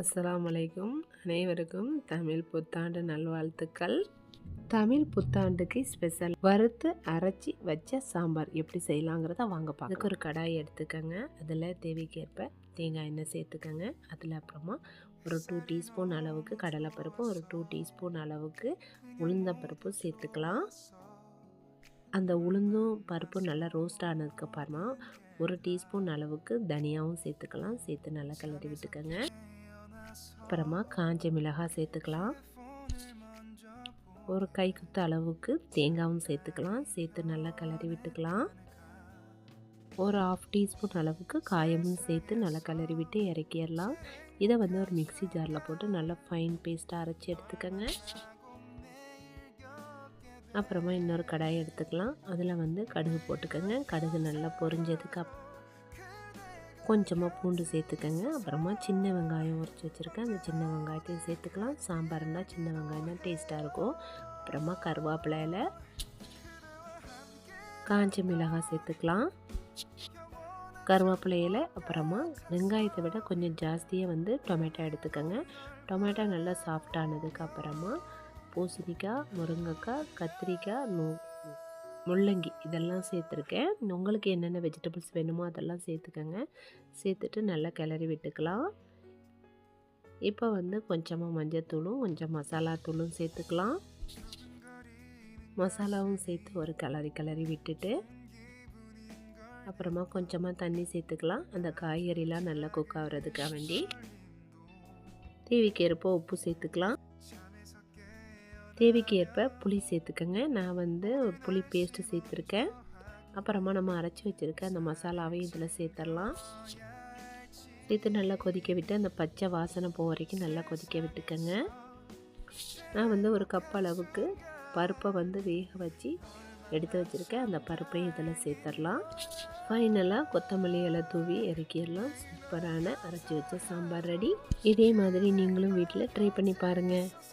அஸ்ஸலாமு அலைக்கும். அனைவருக்கும் தமிழ் புத்தாண்டு நல்வாழ்த்துக்கள். தமிழ் புத்தாண்டுக்கு ஸ்பெஷல் வறுத்து அரைச்சி வச்ச சாம்பார் எப்படி செய்யலாங்கிறத வாங்க பார்க்கலாம். அதுக்கு ஒரு கடாய் எடுத்துக்கோங்க. அதில் தேவைக்கேற்ப தேங்காய் எண்ணெய் சேர்த்துக்கோங்க. அதில் அப்புறமா ஒரு 2 டீஸ்பூன் அளவுக்கு கடலைப்பருப்பு, ஒரு 2 டீஸ்பூன் அளவுக்கு உளுந்தம்பருப்பு சேர்த்துக்கலாம். அந்த உளுந்தும் பருப்பும் நல்லா ரோஸ்ட் ஆனதுக்கப்புறமா ஒரு டீஸ்பூன் அளவுக்கு தனியாவும் சேர்த்துக்கலாம். சேர்த்து நல்லா கிளறி விட்டுக்கோங்க. அப்புறமா காஞ்ச மிளகாய் சேர்த்துக்கலாம். ஒரு கைக்குத்த அளவுக்கு தேங்காயும் சேர்த்துக்கலாம். சேர்த்து நல்லா கிளறி விட்டுக்கலாம். ஒரு 1/2 டீஸ்பூன் அளவுக்கு காயமும் சேர்த்து நல்லா கிளறி விட்டு இறக்கிடலாம். இதை ஒரு மிக்ஸி ஜாரில் போட்டு நல்லா ஃபைன் பேஸ்ட்டாக அரைச்சி எடுத்துக்கோங்க. அப்புறமா இன்னொரு கடாயை எடுத்துக்கலாம். அதில் கடுகு போட்டுக்கோங்க. கடுகு நல்லா பொரிஞ்சதுக்கு கொஞ்சமாக பூண்டு சேர்த்துக்கோங்க. அப்புறமா சின்ன வெங்காயம் உரித்து வச்சுருக்கேன். அந்த சின்ன வெங்காயத்தையும் சேர்த்துக்கலாம். சாம்பார்னா சின்ன வெங்காயம் தான் டேஸ்ட்டாக இருக்கும். அப்புறமா கருவேப்பிலையில் காஞ்ச மிளகாய் சேர்த்துக்கலாம். கருவேப்பிலையில் அப்புறமா வெங்காயத்தை விட கொஞ்சம் ஜாஸ்தியாக டொமேட்டோ எடுத்துக்கோங்க. டொமேட்டோ நல்லா சாஃப்டானதுக்கு அப்புறமா பூசணிக்காய், முருங்கைக்காய், கத்திரிக்காய், முள்ளங்கி இதெல்லாம் சேர்த்துருக்கேன். உங்களுக்கு என்னென்ன வெஜிடபிள்ஸ் வேணுமோ அதெல்லாம் சேர்த்துக்கோங்க. சேர்த்துட்டு நல்லா கிளறி விட்டுக்கலாம். இப்போ கொஞ்சமாக மஞ்சத்தூளும் கொஞ்சம் மசாலா தூளும் சேர்த்துக்கலாம். மசாலாவும் சேர்த்து ஒரு கிளறி விட்டுட்டு அப்புறமா கொஞ்சமாக தண்ணி சேர்த்துக்கலாம். அந்த காய்கறிலாம் நல்லா குக் ஆகிறதுக்காக வேண்டி தேவைக்கேற்ப உப்பு சேர்த்துக்கலாம். தேவைக்கு ஏற்ப புளி சேர்த்துக்கங்க. நான் புளி பேஸ்ட்டு சேர்த்துருக்கேன். அப்புறமா நம்ம அரைச்சி வச்சுருக்க அந்த மசாலாவையும் இதில் சேர்த்துடலாம். சேர்த்து நல்லா கொதிக்க விட்டு அந்த பச்சை வாசனை போக வரைக்கும் நல்லா கொதிக்க விட்டுக்கங்க. நான் ஒரு கப் அளவுக்கு பருப்பை வேக வச்சு எடுத்து வச்சுருக்கேன். அந்த பருப்பையும் இதில் சேர்த்துடலாம். ஃபைனலாக கொத்தமல்லி இலை தூவி இறக்கிடலாம். சூப்பரான அரைச்சி வச்ச சாம்பார் ரெடி. இதே மாதிரி நீங்களும் வீட்டில் ட்ரை பண்ணி பாருங்கள்.